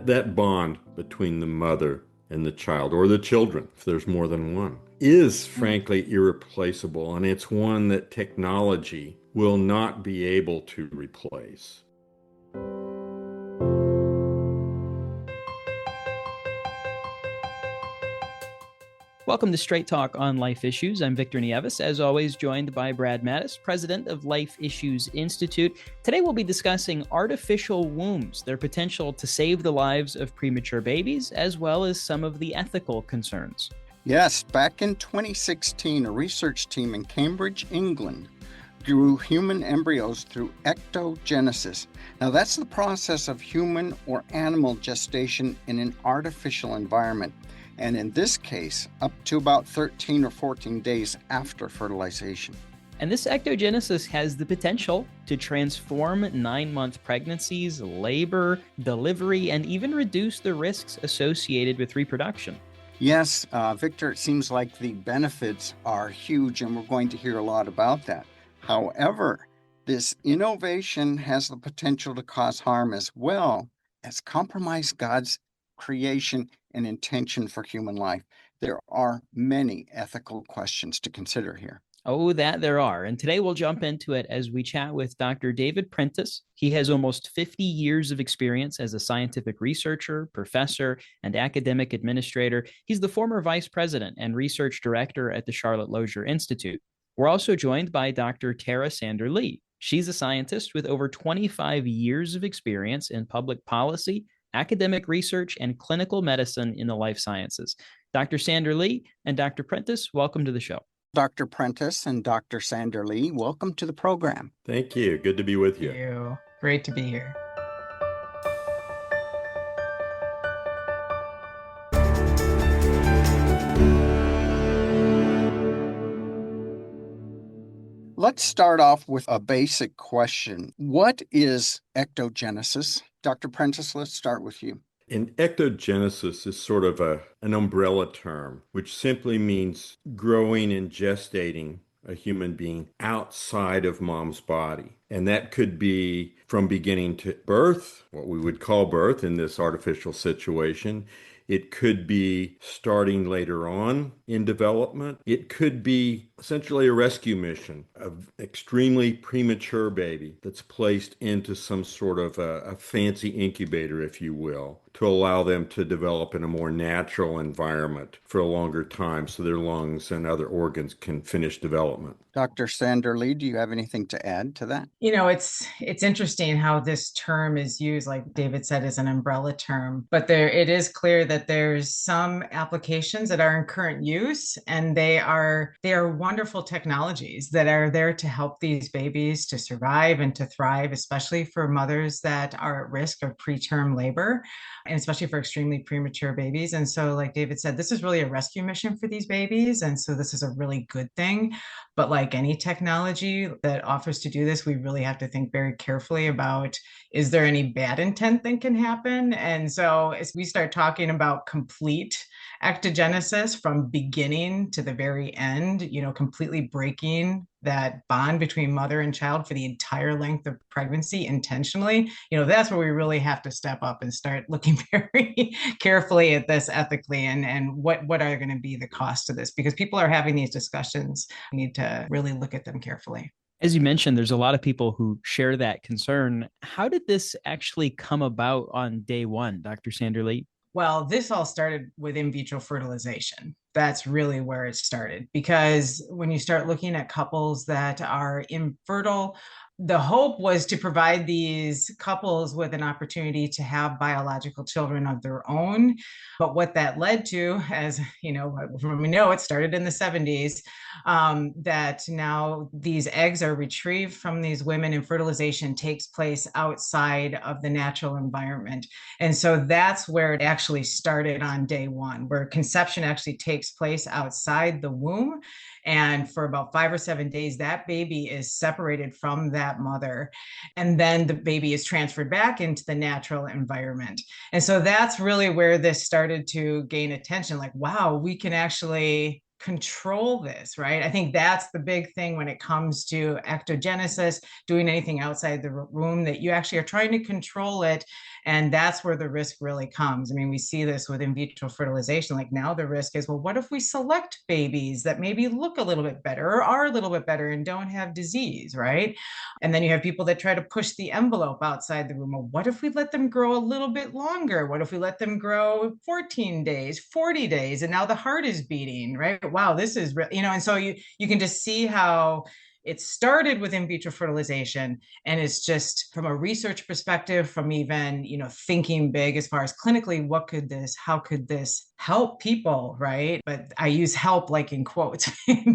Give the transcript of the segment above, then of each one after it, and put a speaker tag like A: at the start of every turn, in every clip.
A: That bond between the mother and the child, or the children, if there's more than one, is frankly irreplaceable, and it's one that technology will not be able to replace.
B: Welcome to Straight Talk on Life Issues. I'm Victor Nieves, as always, joined by Brad Mattis, president of Life Issues Institute. Today we'll be discussing artificial wombs, their potential to save the lives of premature babies, as well as some of the ethical concerns.
C: Yes, back in 2016, a research team in Cambridge, England, grew human embryos through ectogenesis. Now, that's the process of human or animal gestation in an artificial environment. And in this case, up to about 13 or 14 days after fertilization.
B: And this ectogenesis has the potential to transform 9-month pregnancies, labor, delivery, and even reduce the risks associated with reproduction.
C: Yes, Victor, it seems like the benefits are huge, and we're going to hear a lot about that. However, this innovation has the potential to cause harm as well as compromise God's creation and intention for human life. There are many ethical questions to consider here.
B: Oh, that there are. And today we'll jump into it as we chat with Dr. David Prentice. He has almost 50 years of experience as a scientific researcher, professor, and academic administrator. He's the former vice president and research director at the Charlotte Lozier Institute. We're also joined by Dr. Tara Sander-Lee. She's a scientist with over 25 years of experience in public policy, academic research, and clinical medicine in the life sciences. Dr. Sander-Lee and Dr. Prentice, welcome to the show.
C: Dr. Prentice and Dr. Sander-Lee, welcome to the program.
A: Thank you. Good to be with you.
D: Thank you. Great to be here.
C: Let's start off with a basic question. What is ectogenesis? Dr. Prentice, let's start with you.
A: And ectogenesis is sort of an umbrella term, which simply means growing and gestating a human being outside of mom's body. And that could be from beginning to birth, what we would call birth in this artificial situation. It could be starting later on in development. It could be essentially a rescue mission of extremely premature baby that's placed into some sort of a fancy incubator, if you will, to allow them to develop in a more natural environment for a longer time so their lungs and other organs can finish development.
C: Dr. Sander-Lee, do you have anything to add to that?
D: You know, it's interesting how this term is used, like David said, as an umbrella term, but it is clear that there's some applications that are in current use, and they are wonderful technologies that are there to help these babies to survive and to thrive, especially for mothers that are at risk of preterm labor, and especially for extremely premature babies. And so, like David said, this is really a rescue mission for these babies. And so this is a really good thing. But like any technology that offers to do this, we really have to think very carefully about, is there any bad intent that can happen? And so as we start talking about complete ectogenesis from beginning to the very end, you know, completely breaking that bond between mother and child for the entire length of pregnancy intentionally, you know, that's where we really have to step up and start looking very carefully at this ethically, and what are going to be the costs of this, because people are having these discussions. We need to really look at them carefully.
B: As you mentioned, there's a lot of people who share that concern. How did this actually come about on day one, Dr. Sander-Lee?
D: Well, this all started with in vitro fertilization. That's really where it started, because when you start looking at couples that are infertile, the hope was to provide these couples with an opportunity to have biological children of their own. But what that led to, as you know, we know it started in the 70s, that now these eggs are retrieved from these women and fertilization takes place outside of the natural environment. And so that's where it actually started on day one, where conception actually takes place outside the womb. And for about 5 or 7 days, that baby is separated from that mother. And then the baby is transferred back into the natural environment. And so that's really where this started to gain attention. Like, wow, we can actually control this, right? I think that's the big thing when it comes to ectogenesis, doing anything outside the womb, that you actually are trying to control it. And that's where the risk really comes. I mean, we see this with in vitro fertilization. Like now the risk is, well, what if we select babies that maybe look a little bit better or are a little bit better and don't have disease, right? And then you have people that try to push the envelope outside the womb. Well, what if we let them grow a little bit longer? What if we let them grow 14 days, 40 days, and now the heart is beating, right? Wow, this is, and so you can just see how it started with in vitro fertilization, and it's just from a research perspective, from even thinking big as far as clinically, how could this help people, right? But I use help like in quotes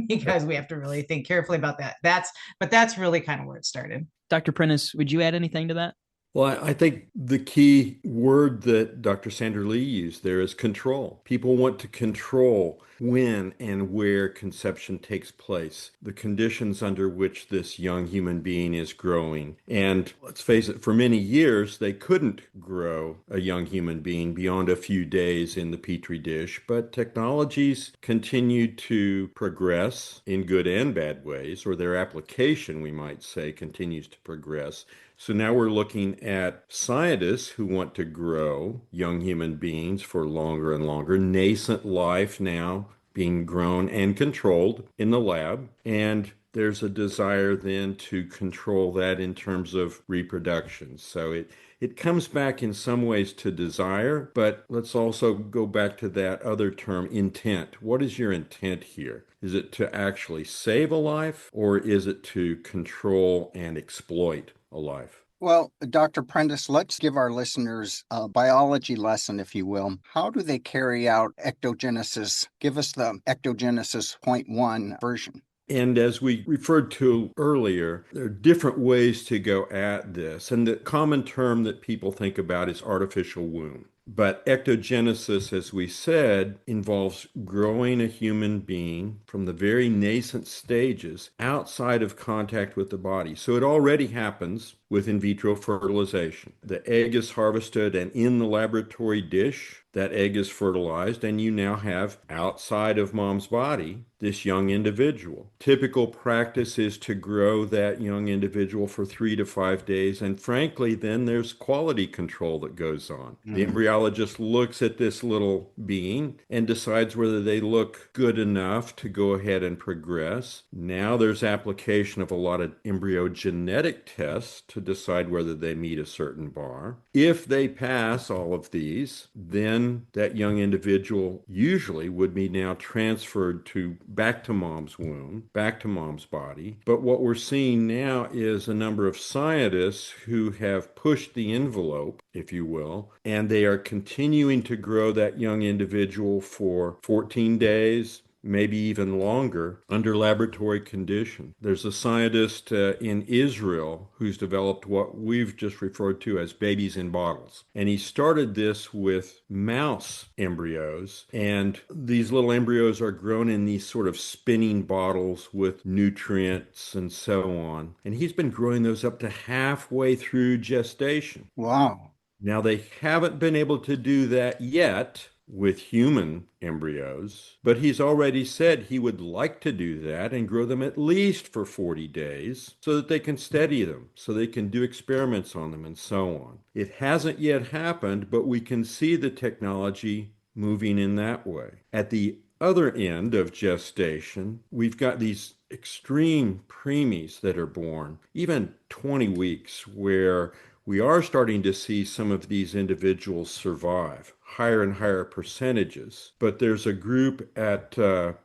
D: because we have to really think carefully about that. That's really kind of where it started.
B: Dr. Prentice, would you add anything to that?
A: Well, I think the key word that Dr. Sandra Lee used there is control. People want to control when and where conception takes place, the conditions under which this young human being is growing. And let's face it, for many years, they couldn't grow a young human being beyond a few days in the petri dish, but technologies continue to progress in good and bad ways, or their application, we might say, continues to progress. So now we're looking at scientists who want to grow young human beings for longer and longer, nascent life now being grown and controlled in the lab. And there's a desire then to control that in terms of reproduction. So it comes back in some ways to desire, but let's also go back to that other term, intent. What is your intent here? Is it to actually save a life, or is it to control and exploit a life?
C: Well, Dr. Prentice, let's give our listeners a biology lesson, if you will. How do they carry out ectogenesis? Give us the ectogenesis point one version.
A: And as we referred to earlier, there are different ways to go at this. And the common term that people think about is artificial womb. But ectogenesis, as we said, involves growing a human being from the very nascent stages outside of contact with the body. So it already happens with in vitro fertilization. The egg is harvested, and in the laboratory dish, that egg is fertilized, and you now have outside of mom's body this young individual. Typical practice is to grow that young individual for 3 to 5 days, and frankly, then there's quality control that goes on. The embryologist looks at this little being and decides whether they look good enough to go ahead and progress. Now there's application of a lot of embryo genetic tests to decide whether they meet a certain bar. If they pass all of these, then that young individual usually would be now transferred back to mom's womb, back to mom's body. But what we're seeing now is a number of scientists who have pushed the envelope, if you will, and they are continuing to grow that young individual for 14 days, maybe even longer, under laboratory condition. There's a scientist in Israel who's developed what we've just referred to as babies in bottles. And he started this with mouse embryos. And these little embryos are grown in these sort of spinning bottles with nutrients and so on. And he's been growing those up to halfway through gestation.
C: Wow.
A: Now, they haven't been able to do that yet with human embryos, but he's already said he would like to do that and grow them at least for 40 days so that they can study them, so they can do experiments on them and so on. It hasn't yet happened, but we can see the technology moving in that way. At the other end of gestation, we've got these extreme preemies that are born, even 20 weeks, where we are starting to see some of these individuals survive, higher and higher percentages. But there's a group at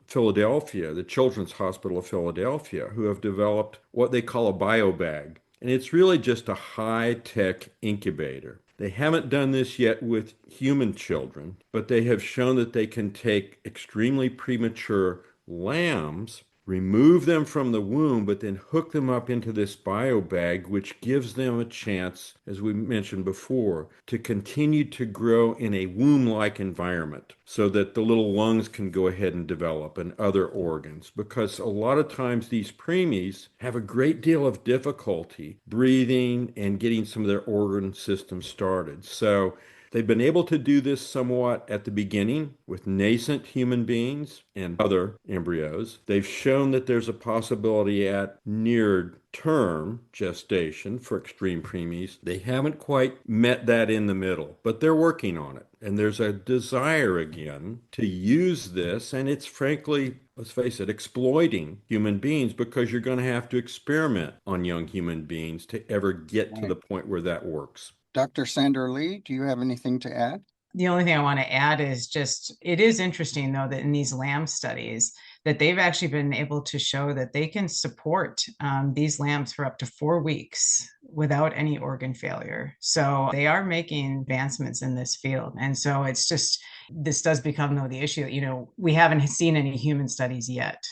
A: Philadelphia, the Children's Hospital of Philadelphia, who have developed what they call a biobag. And it's really just a high-tech incubator. They haven't done this yet with human children, but they have shown that they can take extremely premature lambs, remove them from the womb, but then hook them up into this biobag, which gives them a chance, as we mentioned before, to continue to grow in a womb-like environment so that the little lungs can go ahead and develop and other organs. Because a lot of times these preemies have a great deal of difficulty breathing and getting some of their organ systems started. So They've been able to do this somewhat at the beginning with nascent human beings and other embryos. They've shown that there's a possibility at near term gestation for extreme preemies. They haven't quite met that in the middle, but they're working on it. And there's a desire again to use this, and it's frankly, let's face it, exploiting human beings, because you're going to have to experiment on young human beings to ever get to the point where that works.
C: Dr. Sandra Lee, do you have anything to add?
D: The only thing I want to add is just, it is interesting though that in these lamb studies that they've actually been able to show that they can support these lambs for up to 4 weeks without any organ failure. So they are making advancements in this field. And so it's just, this does become though the issue that, we haven't seen any human studies yet.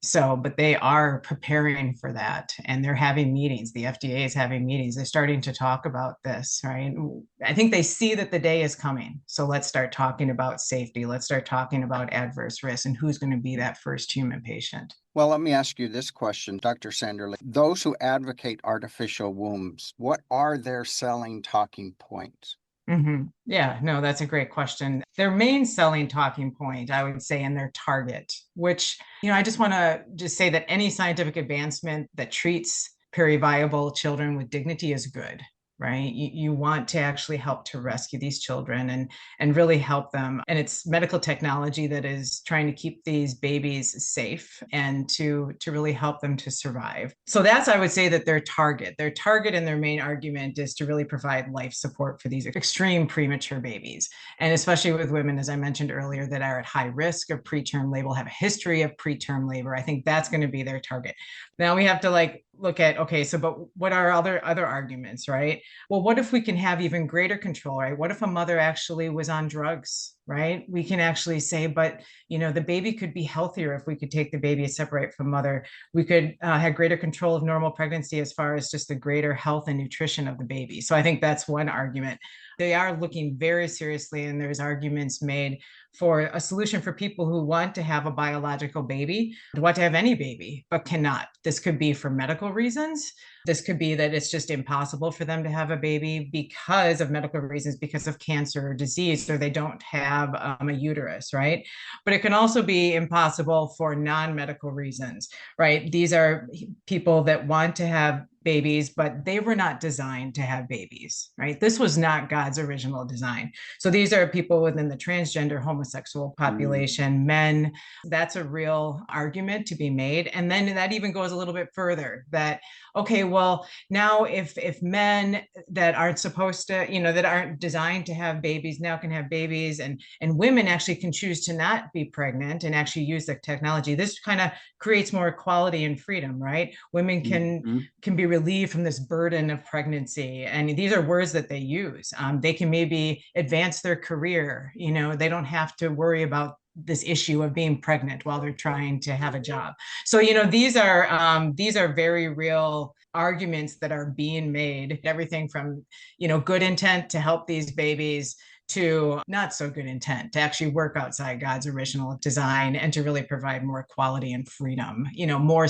D: So, but they are preparing for that, and they're having meetings. The FDA is having meetings. They're starting to talk about this, right? I think they see that the day is coming. So let's start talking about safety. Let's start talking about adverse risks and who's going to be that first human patient.
C: Well, let me ask you this question, Dr. Sanderley. Those who advocate artificial wombs, what are their selling talking points?
D: Mm-hmm. Yeah, no, that's a great question. Their main selling talking point, I would say, and their target, which, I just want to just say that any scientific advancement that treats periviable children with dignity is good, right? You want to actually help to rescue these children and really help them. And it's medical technology that is trying to keep these babies safe and to really help them to survive. So that's, I would say, that their target and their main argument is to really provide life support for these extreme premature babies. And especially with women, as I mentioned earlier, that are at high risk of preterm labor, have a history of preterm labor. I think that's going to be their target. Now we have to look at, okay, so, but what are other arguments, right? Well, what if we can have even greater control, right? What if a mother actually was on drugs, right? We can actually say, but, the baby could be healthier if we could take the baby separate from mother. We could have greater control of normal pregnancy as far as just the greater health and nutrition of the baby. So I think that's one argument. They are looking very seriously, and there's arguments made for a solution for people who want to have a biological baby, want to have any baby, but cannot. This could be for medical reasons. This could be that it's just impossible for them to have a baby because of medical reasons, because of cancer or disease, or they don't have a uterus, right? But it can also be impossible for non-medical reasons, right? These are people that want to have babies, but they were not designed to have babies, right? This was not God's original design. So these are people within the transgender homosexual population, men. That's a real argument to be made. And then that even goes a little bit further that, okay, well, now if men that aren't supposed to, that aren't designed to have babies now can have babies, and women actually can choose to not be pregnant and actually use the technology. This kind of creates more equality and freedom, right? Women can be relieved from this burden of pregnancy. And these are words that they use. They can maybe advance their career. They don't have to worry about this issue of being pregnant while they're trying to have a job. So, these are very real arguments that are being made, everything from, good intent to help these babies to not so good intent to actually work outside God's original design and to really provide more equality and freedom, more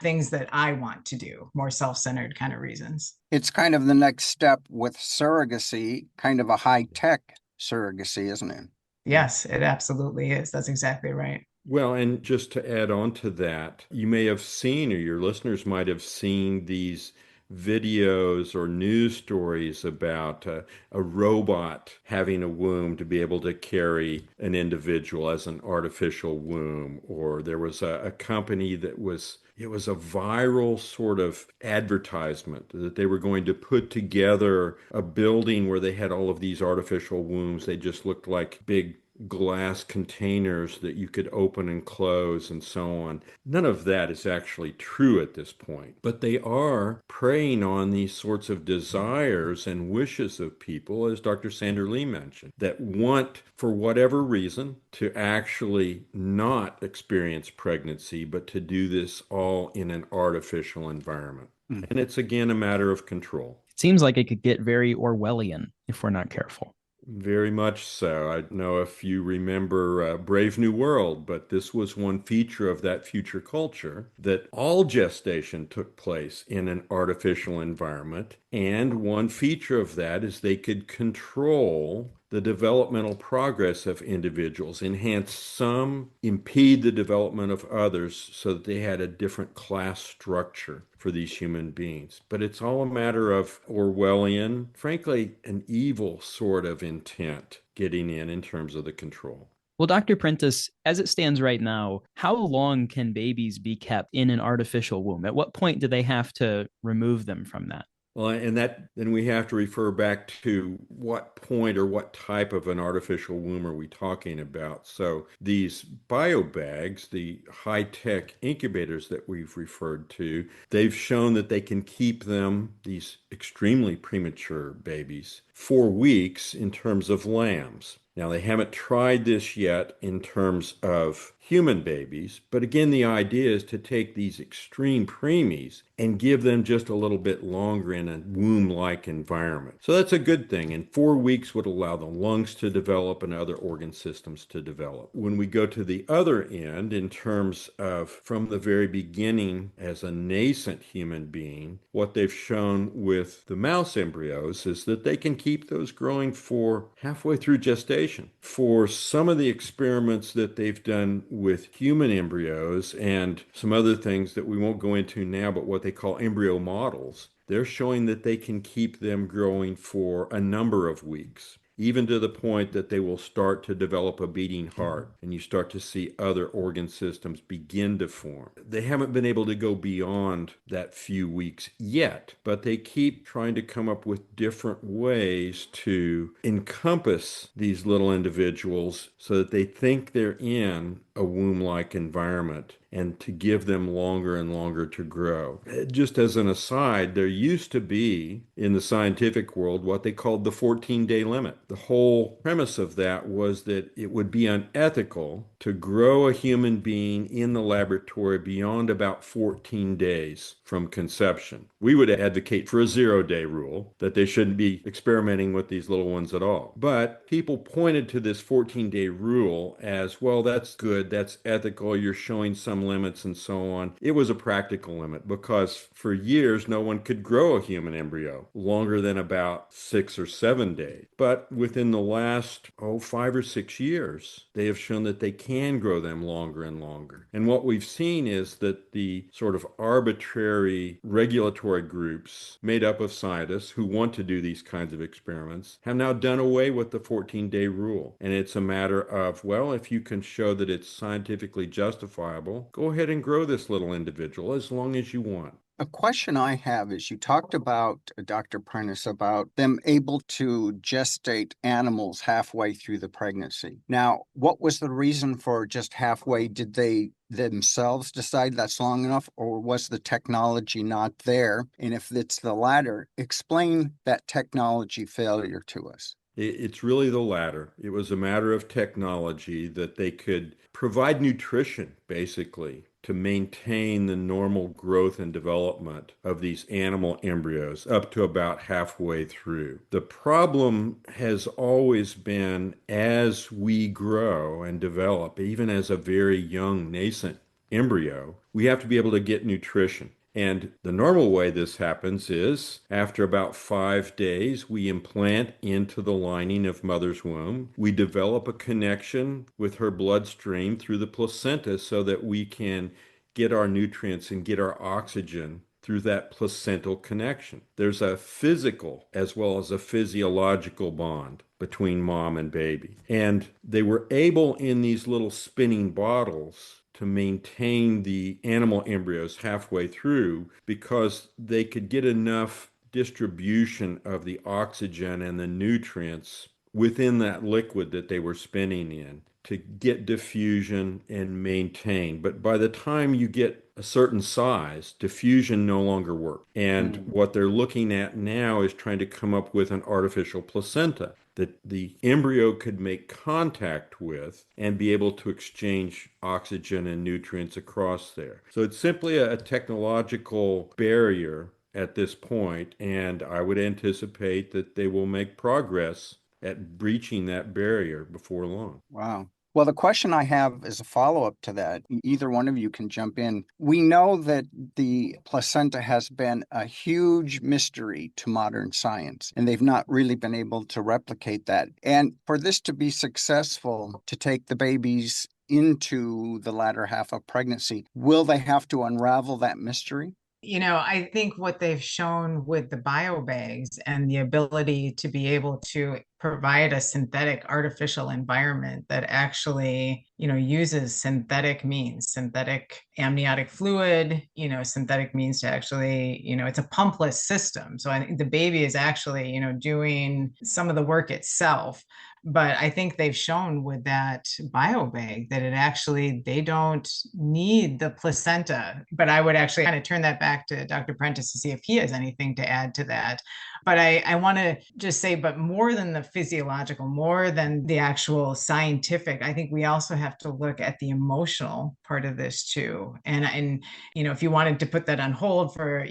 D: things that I want to do, more self-centered kind of reasons.
C: It's kind of the next step with surrogacy, kind of a high-tech surrogacy, isn't it?
D: Yes, it absolutely is. That's exactly right.
A: Well, and just to add on to that, you may have seen, or your listeners might have seen, these videos or news stories about a robot having a womb to be able to carry an individual as an artificial womb. Or there was a company that it was a viral sort of advertisement that they were going to put together a building where they had all of these artificial wombs. They just looked like big glass containers that you could open and close and so on. None of that is actually true at this point, but they are preying on these sorts of desires and wishes of people, as Dr. Sandra Lee mentioned, that want, for whatever reason, to actually not experience pregnancy, but to do this all in an artificial environment. And it's again a matter of control.
B: It seems like it could get very Orwellian if we're not careful.
A: Very much so. I don't know if you remember Brave New World, but this was one feature of that future culture, that all gestation took place in an artificial environment And one feature of that is they could control the developmental progress of individuals, enhance some, impede the development of others so that they had a different class structure for these human beings. But it's all a matter of Orwellian, frankly, an evil sort of intent getting in terms of the control.
B: Well, Dr. Prentice, as it stands right now, how long can babies be kept in an artificial womb? At what point do they have to remove them from that?
A: Well, and that then we have to refer back to what point or what type of an artificial womb are we talking about. So these biobags, the high-tech incubators that we've referred to, they've shown that they can keep them, these extremely premature babies, 4 weeks in terms of lambs. Now, they haven't tried this yet in terms of human babies, but again, the idea is to take these extreme preemies and give them just a little bit longer in a womb-like environment. So that's a good thing, and 4 weeks would allow the lungs to develop and other organ systems to develop. When we go to the other end, in terms of from the very beginning as a nascent human being, what they've shown with the mouse embryos is that they can keep those growing for halfway through gestation. For some of the experiments that they've done with human embryos and some other things that we won't go into now, but what they call embryo models, they're showing that they can keep them growing for a number of weeks, even to the point that they will start to develop a beating heart and you start to see other organ systems begin to form. They haven't been able to go beyond that few weeks yet, but they keep trying to come up with different ways to encompass these little individuals so that they think they're in a womb-like environment and to give them longer and longer to grow. Just as an aside, there used to be in the scientific world what they called the 14-day limit. The whole premise of that was that it would be unethical to grow a human being in the laboratory beyond about 14 days from conception. We would advocate for a 0-day rule, that they shouldn't be experimenting with these little ones at all. But people pointed to this 14-day rule as, well, that's good, that's ethical, you're showing some limits and so on. It was a practical limit because for years no one could grow a human embryo longer than about 6 or 7 days. But within the last 5 or 6 years, they have shown that they can grow them longer and longer. And what we've seen is that the sort of arbitrary regulatory groups made up of scientists who want to do these kinds of experiments have now done away with the 14-day rule. And it's a matter of, well, if you can show that it's scientifically justifiable, go ahead and grow this little individual as long as you want.
C: A question I have is you talked about, Dr. Prentice, about them able to gestate animals halfway through the pregnancy. Now, what was the reason for just halfway? Did they themselves decide that's long enough, or was the technology not there? And if it's the latter, explain that technology failure to us.
A: It's really the latter. It was a matter of technology that they could provide nutrition, basically, to maintain the normal growth and development of these animal embryos up to about halfway through. The problem has always been as we grow and develop, even as a very young nascent embryo, we have to be able to get nutrition. And the normal way this happens is after about 5 days, we implant into the lining of mother's womb. We develop a connection with her bloodstream through the placenta so that we can get our nutrients and get our oxygen through that placental connection. There's a physical as well as a physiological bond between mom and baby. And they were able in these little spinning bottles to maintain the animal embryos halfway through because they could get enough distribution of the oxygen and the nutrients within that liquid that they were spinning in to get diffusion and maintain. But by the time you get a certain size, diffusion no longer works. And what they're looking at now is trying to come up with an artificial placenta that the embryo could make contact with and be able to exchange oxygen and nutrients across there. So it's simply a technological barrier at this point, and I would anticipate that they will make progress at breaching that barrier before long.
C: Wow. Well, the question I have is a follow-up to that. Either one of you can jump in. We know that the placenta has been a huge mystery to modern science, and they've not really been able to replicate that. And for this to be successful, to take the babies into the latter half of pregnancy, will they have to unravel that mystery?
D: I think what they've shown with the biobags and the ability to be able to provide a synthetic artificial environment that actually, uses synthetic means, synthetic amniotic fluid, synthetic means to actually, it's a pumpless system. So I think the baby is actually, doing some of the work itself. But I think they've shown with that biobag that they don't need the placenta. But I would actually kind of turn that back to Dr. Prentice to see if he has anything to add to that. But I want to just say, but more than the physiological, more than the actual scientific, I think we also have to look at the emotional part of this too. And if you wanted to put that on hold for,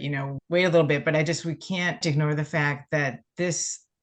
D: wait a little bit, but we can't ignore the fact that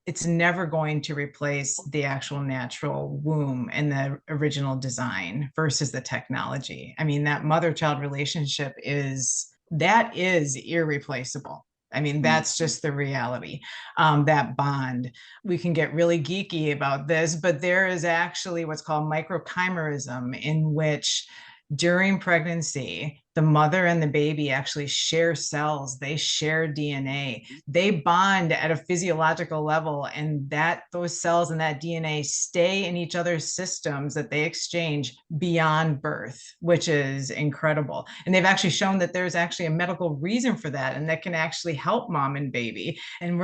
D: it's never going to replace the actual natural womb and the original design versus the technology. I mean, that mother-child relationship is irreplaceable. I mean, that's just the reality. That bond. We can get really geeky about this, but there is actually what's called microchimerism, in which during pregnancy, the mother and the baby actually share cells, they share DNA, they bond at a physiological level, and those cells and that DNA stay in each other's systems that they exchange beyond birth, which is incredible. And they've actually shown that there's actually a medical reason for that, and that can actually help mom and baby. And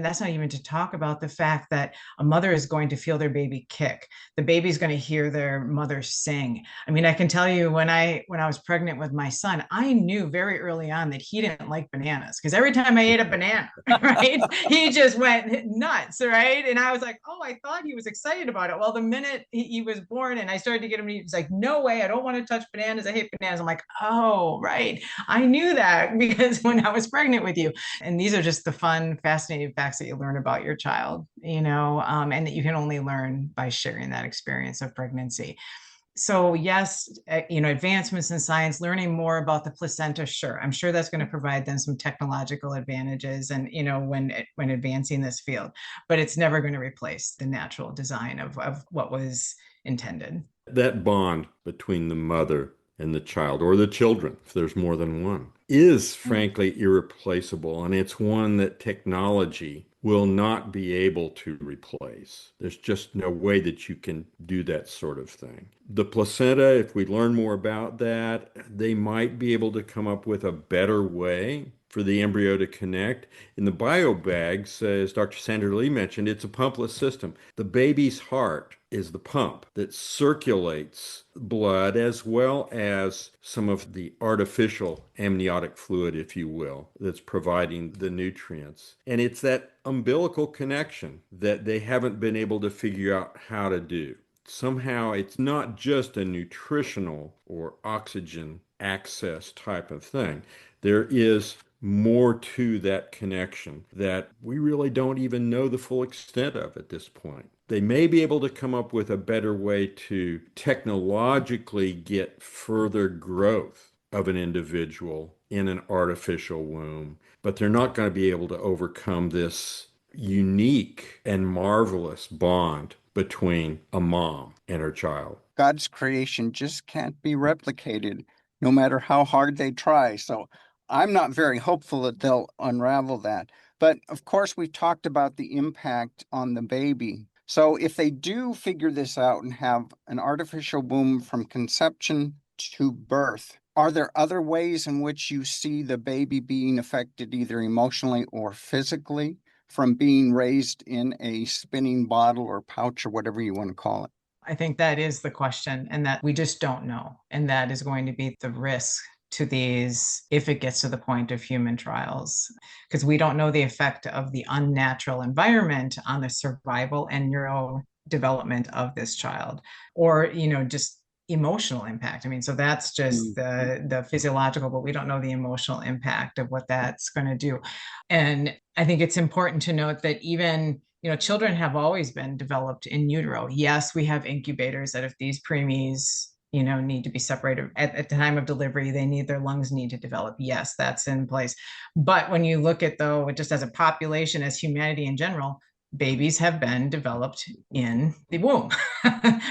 D: that's not even to talk about the fact that a mother is going to feel their baby kick. The baby's going to hear their mother sing. I mean, I can tell you when I was pregnant with my son, I knew very early on that he didn't like bananas, because every time I ate a banana, right, he just went nuts, right? And I was like, oh, I thought he was excited about it. Well, the minute he was born and I started to get him, he was like, no way, I don't want to touch bananas. I hate bananas. I'm like, oh, right. I knew that because when I was pregnant with you. And these are just the fun, fascinating facts that you learn about your child, and that you can only learn by sharing that experience of pregnancy. So yes, advancements in science, learning more about the placenta, sure, I'm sure that's going to provide them some technological advantages, and when advancing this field, but it's never going to replace the natural design of what was intended.
A: That bond between the mother and the child, or the children, if there's more than one, is frankly irreplaceable. And it's one that technology will not be able to replace. There's just no way that you can do that sort of thing. The placenta, if we learn more about that, they might be able to come up with a better way for the embryo to connect. In the biobags, as Dr. Sandra Lee mentioned, it's a pumpless system. The baby's heart is the pump that circulates blood, as well as some of the artificial amniotic fluid, if you will, that's providing the nutrients. And it's that umbilical connection that they haven't been able to figure out how to do. Somehow it's not just a nutritional or oxygen access type of thing. There is more to that connection that we really don't even know the full extent of at this point. They may be able to come up with a better way to technologically get further growth of an individual in an artificial womb, but they're not going to be able to overcome this unique and marvelous bond between a mom and her child.
C: God's creation just can't be replicated, no matter how hard they try. So I'm not very hopeful that they'll unravel that. But of course, we talked about the impact on the baby. So if they do figure this out and have an artificial womb from conception to birth, are there other ways in which you see the baby being affected, either emotionally or physically, from being raised in a spinning bottle or pouch or whatever you want to call it?
D: I think that is the question, and that we just don't know. And that is going to be the risk to these if it gets to the point of human trials, because we don't know the effect of the unnatural environment on the survival and neurodevelopment of this child, or just emotional impact. I mean, so that's just the physiological, but we don't know the emotional impact of what that's going to do. And I think it's important to note that even, children have always been developed in utero. Yes, we have incubators that if these preemies, need to be separated at the time of delivery, their lungs need to develop. Yes, that's in place. But when you look at, though, just as a population, as humanity in general, babies have been developed in the womb,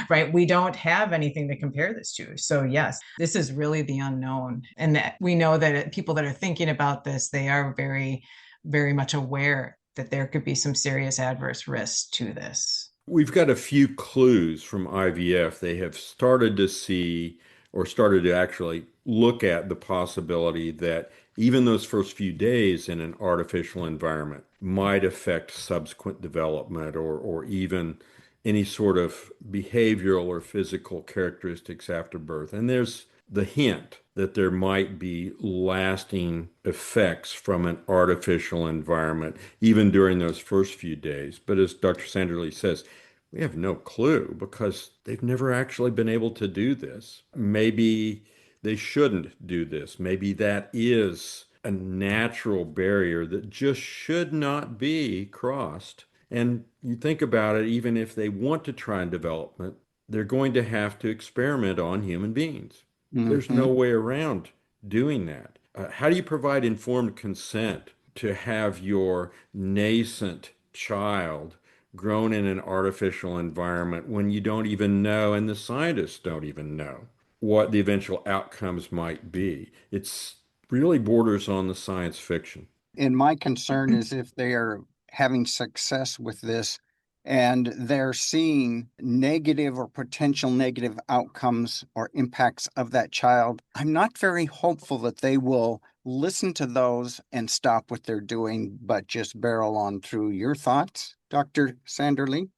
D: right? We don't have anything to compare this to. So yes, this is really the unknown. And that we know that people that are thinking about this, they are very, very much aware that there could be some serious adverse risks to this.
A: We've got a few clues from IVF. They have started to see or started to actually look at the possibility that even those first few days in an artificial environment might affect subsequent development or even any sort of behavioral or physical characteristics after birth. And there's the hint that there might be lasting effects from an artificial environment, even during those first few days. But as Dr. Sanderly says, we have no clue because they've never actually been able to do this. Maybe they shouldn't do this. Maybe that is a natural barrier that just should not be crossed. And you think about it, even if they want to try and development, they're going to have to experiment on human beings. There's
C: Mm-hmm.
A: no way around doing that. How do you provide informed consent to have your nascent child grown in an artificial environment when you don't even know, and the scientists don't even know, what the eventual outcomes might be? It's really borders on the science fiction.
C: And my concern is if they are having success with this and they're seeing negative or potential negative outcomes or impacts of that child, I'm not very hopeful that they will listen to those and stop what they're doing, but just barrel on through. Your thoughts, Dr. Sanderly?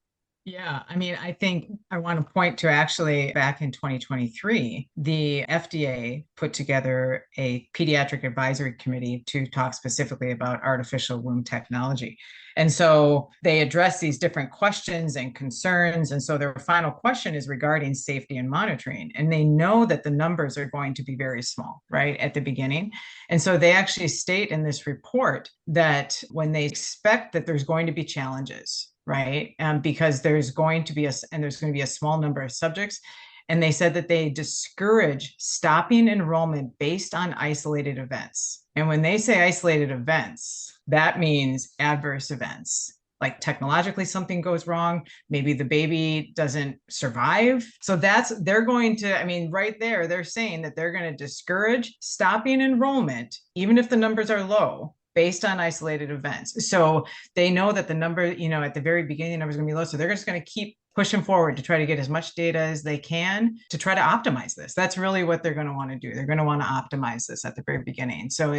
D: Yeah, I mean, I think I want to point to actually back in 2023, the FDA put together a pediatric advisory committee to talk specifically about artificial womb technology. And so they address these different questions and concerns. And so their final question is regarding safety and monitoring. And they know that the numbers are going to be very small, right, at the beginning. And so they actually state in this report that when they expect that there's going to be challenges, right? Because there's going to be a small number of subjects. And they said that they discourage stopping enrollment based on isolated events. And when they say isolated events, that means adverse events. Like technologically, something goes wrong. Maybe the baby doesn't survive. So they're going to, I mean, right there, they're saying that they're going to discourage stopping enrollment, even if the numbers are low, based on isolated events. So they know that the number, at the very beginning, the number is going to be low. So they're just going to keep pushing forward to try to get as much data as they can to try to optimize this. That's really what they're going to want to do. They're going to want to optimize this at the very beginning. So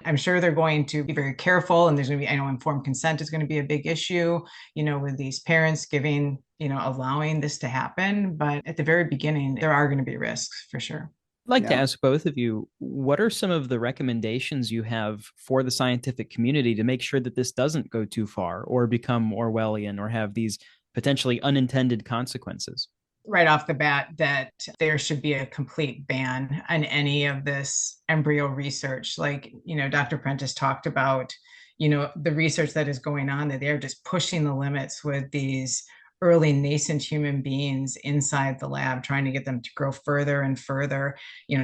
D: I'm sure they're going to be very careful, and there's going to be, I know informed consent is going to be a big issue, with these parents giving, allowing this to happen. But at the very beginning, there are going to be risks for sure.
B: I'd like to
C: Yeah.
B: ask both of you, what are some of the recommendations you have for the scientific community to make sure that this doesn't go too far or become Orwellian or have these potentially unintended consequences?
D: Right off the bat, that there should be a complete ban on any of this embryo research. Like, Dr. Prentice talked about, the research that is going on, that they're just pushing the limits with these early nascent human beings inside the lab, trying to get them to grow further and further,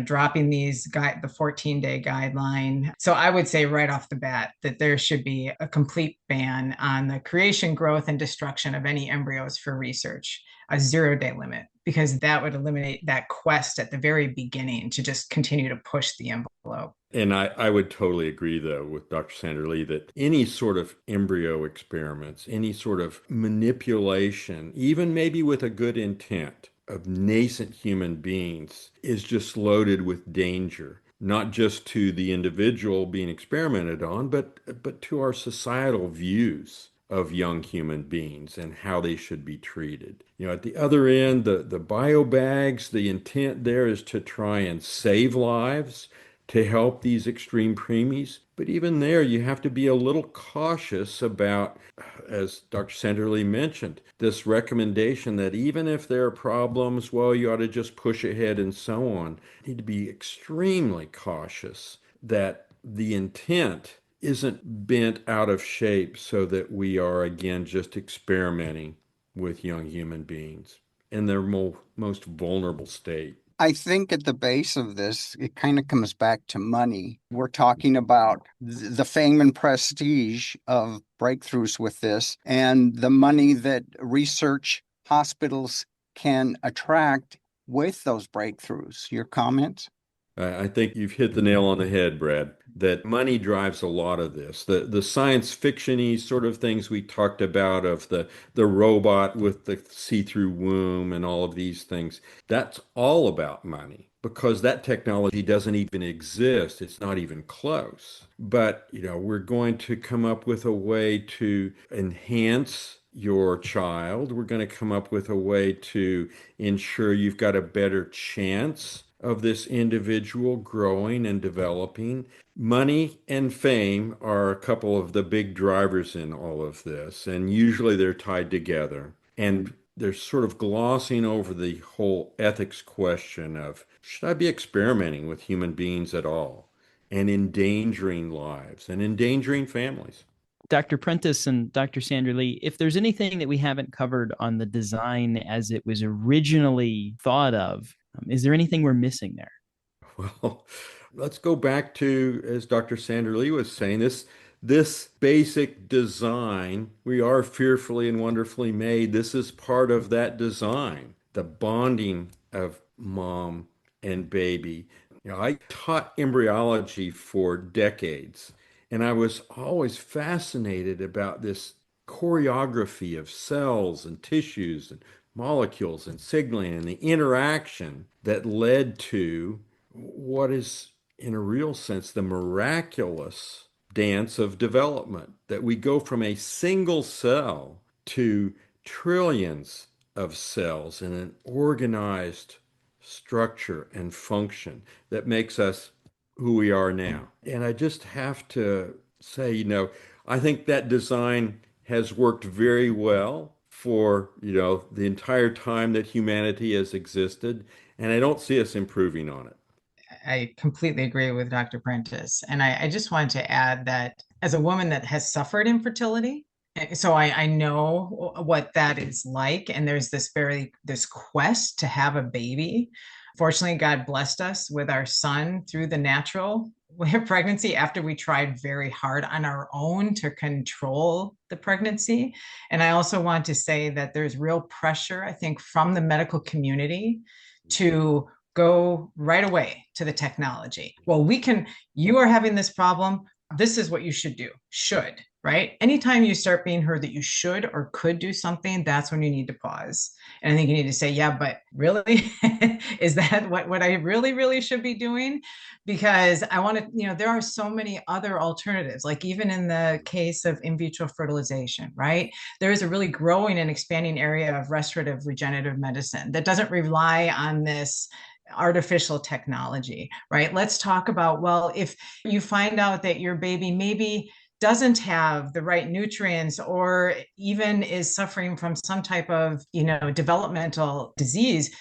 D: dropping the 14-day guideline. So I would say right off the bat that there should be a complete ban on the creation, growth, and destruction of any embryos for research, a 0-day limit, because that would eliminate that quest at the very beginning to just continue to push the envelope.
A: And I would totally agree, though, with Dr. Sanderly that any sort of embryo experiments, any sort of manipulation, even maybe with a good intent of nascent human beings, is just loaded with danger, not just to the individual being experimented on, but to our societal views of young human beings and how they should be treated. At the other end, the bio bags, the intent there is to try and save lives, to help these extreme preemies. But even there, you have to be a little cautious about, as Dr. Sanderly mentioned, this recommendation that even if there are problems, well, you ought to just push ahead and so on. You need to be extremely cautious that the intent isn't bent out of shape so that we are again just experimenting with young human beings in their most vulnerable state.
C: I think at the base of this, it kind of comes back to money. We're talking about the fame and prestige of breakthroughs with this and the money that research hospitals can attract with those breakthroughs. Your comments?
A: I think you've hit the nail on the head, Brad, that money drives a lot of this. The science fiction-y sort of things we talked about of the robot with the see-through womb and all of these things, that's all about money because that technology doesn't even exist. It's not even close. But, we're going to come up with a way to enhance your child. We're going to come up with a way to ensure you've got a better chance of this individual growing and developing. Money and fame are a couple of the big drivers in all of this, and usually they're tied together. And they're sort of glossing over the whole ethics question of should I be experimenting with human beings at all and endangering lives and endangering families?
B: Dr. Prentice and Dr. Sandra Lee, if there's anything that we haven't covered on the design as it was originally thought of, is there anything we're missing there?
A: Well, let's go back to, as Dr. Sandra Lee was saying, this basic design. We are fearfully and wonderfully made. This is part of that design, the bonding of mom and baby. I taught embryology for decades, and I was always fascinated about this choreography of cells and tissues and molecules and signaling and the interaction that led to what is, in a real sense, the miraculous dance of development that we go from a single cell to trillions of cells in an organized structure and function that makes us who we are now. And I just have to say, I think that design has worked very well for, the entire time that humanity has existed, and I don't see us improving on it.
D: I completely agree with Dr. Prentice. And I just wanted to add that as a woman that has suffered infertility, so I know what that is like. And there's this quest to have a baby. Fortunately, God blessed us with our son through the natural way of pregnancy after we tried very hard on our own to control the pregnancy. And I also want to say that there's real pressure, I think, from the medical community to go right away to the technology. Well, you are having this problem. This is what you should do. Should, right? Anytime you start being heard that you should or could do something, that's when you need to pause. And I think you need to say, yeah, but really, is that what I really, really should be doing? Because I want to, there are so many other alternatives, like even in the case of in vitro fertilization, right? There is a really growing and expanding area of restorative regenerative medicine that doesn't rely on this artificial technology, right? Let's talk about, well, if you find out that your baby maybe doesn't have the right nutrients or even is suffering from some type of developmental disease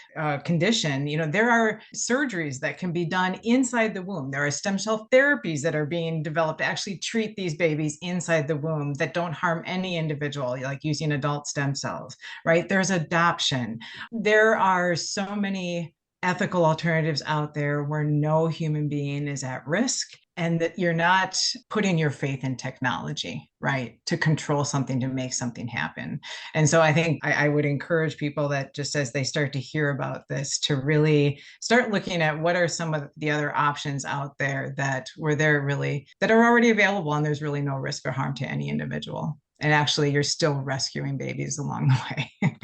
D: condition, there are surgeries that can be done inside the womb. There are stem cell therapies that are being developed to actually treat these babies inside the womb that don't harm any individual, like using adult stem cells, right? There's adoption. There are so many ethical alternatives out there where no human being is at risk, and that you're not putting your faith in technology, right, to control something, to make something happen. And so I think I would encourage people that just as they start to hear about this, to really start looking at what are some of the other options out there that are already available, and there's really no risk or harm to any individual. And actually, you're still rescuing babies along the way.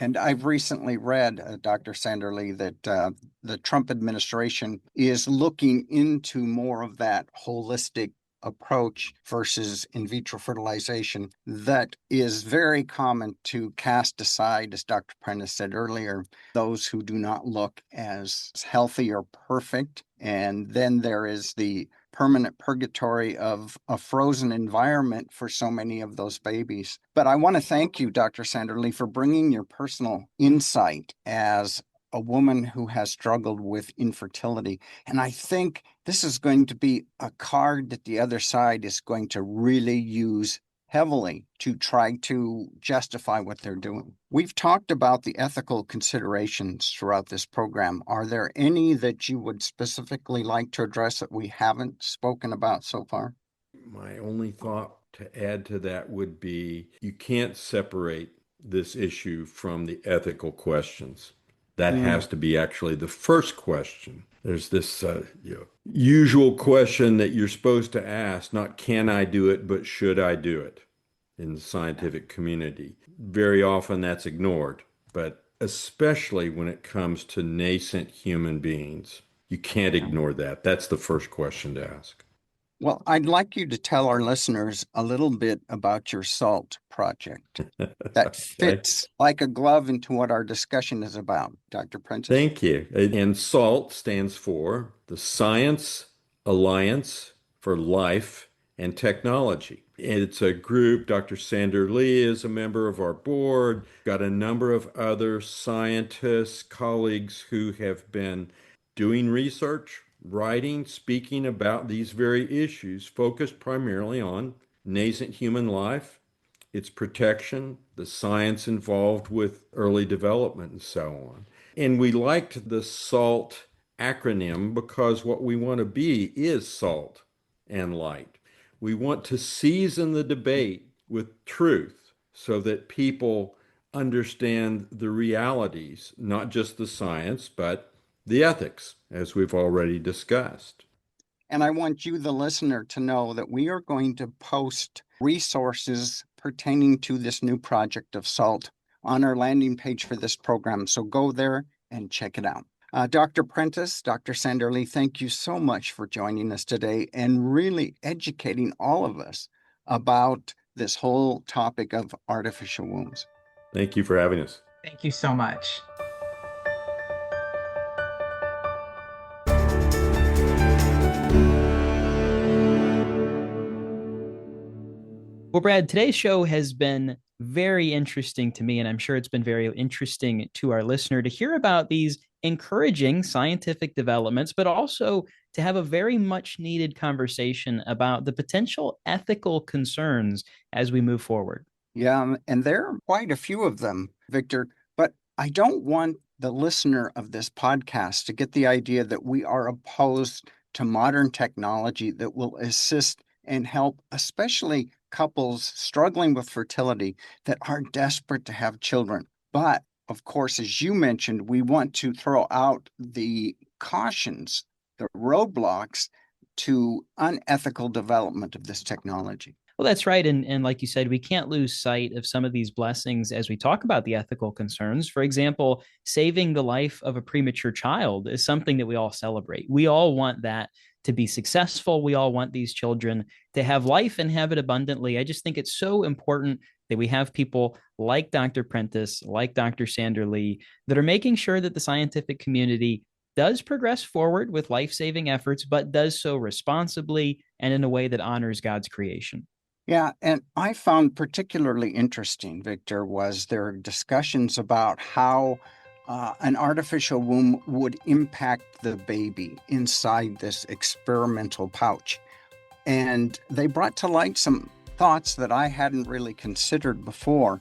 C: And I've recently read, Dr. Sanderly, that the Trump administration is looking into more of that holistic approach versus in vitro fertilization that is very common to cast aside, as Dr. Prentice said earlier, those who do not look as healthy or perfect. And then there is the permanent purgatory of a frozen environment for so many of those babies. But I want to thank you, Dr. Sanderly, for bringing your personal insight as a woman who has struggled with infertility. And I think this is going to be a card that the other side is going to really use heavily to try to justify what they're doing. We've talked about the ethical considerations throughout this program. Are there any that you would specifically like to address that we haven't spoken about so far?
A: My only thought to add to that would be you can't separate this issue from the ethical questions. That has to be actually the first question. There's this usual question that you're supposed to ask, not can I do it, but should I do it in the scientific community. Very often that's ignored, but especially when it comes to nascent human beings, you can't ignore that. That's the first question to ask.
C: Well, I'd like you to tell our listeners a little bit about your SALT project. That fits like a glove into what our discussion is about, Dr. Prentice.
A: Thank you. And SALT stands for the Science Alliance for Life and Technology. It's a group. Dr. Sander Lee is a member of our board. Got a number of other scientists, colleagues who have been doing research, writing, speaking about these very issues, focused primarily on nascent human life, its protection, the science involved with early development, and so on. And we liked the SALT acronym because what we want to be is salt and light. We want to season the debate with truth so that people understand the realities, not just the science, but the ethics, as we've already discussed.
C: And I want you, the listener, to know that we are going to post resources pertaining to this new project of SALT on our landing page for this program. So go there and check it out. Dr. Prentice, Dr. Sander Lee, thank you so much for joining us today and really educating all of us about this whole topic of artificial wombs.
A: Thank you for having us.
D: Thank you so much.
B: Well, Brad, today's show has been very interesting to me, and I'm sure it's been very interesting to our listener to hear about these encouraging scientific developments, but also to have a very much needed conversation about the potential ethical concerns as we move forward.
C: Yeah, and there are quite a few of them, Victor, but I don't want the listener of this podcast to get the idea that we are opposed to modern technology that will assist and help, especially couples struggling with fertility that are desperate to have children. But of course, as you mentioned, we want to throw out the cautions, the roadblocks to unethical development of this technology.
B: Well, that's right. And like you said, we can't lose sight of some of these blessings as we talk about the ethical concerns. For example, saving the life of a premature child is something that we all celebrate. We all want that to be successful. We all want these children to have life and have it abundantly. I just think it's so important that we have people like Dr. Prentice, like Dr. Sander Lee, that are making sure that the scientific community does progress forward with life-saving efforts, but does so responsibly and in a way that honors God's creation.
C: Yeah, and I found particularly interesting, Victor, was their discussions about how an artificial womb would impact the baby inside this experimental pouch. And they brought to light some thoughts that I hadn't really considered before.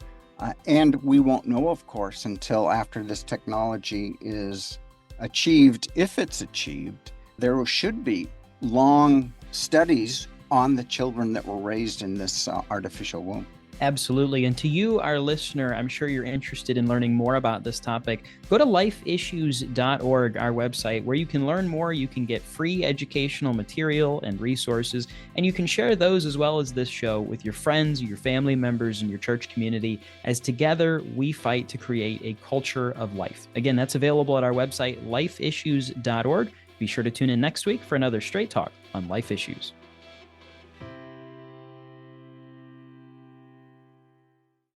C: And we won't know, of course, until after this technology is achieved. If it's achieved, there should be long studies on the children that were raised in this artificial womb.
B: Absolutely. And to you, our listener, I'm sure you're interested in learning more about this topic. Go to lifeissues.org, our website, where you can learn more. You can get free educational material and resources, and you can share those as well as this show with your friends, your family members, and your church community, as together we fight to create a culture of life. Again, that's available at our website, lifeissues.org. Be sure to tune in next week for another Straight Talk on Life Issues.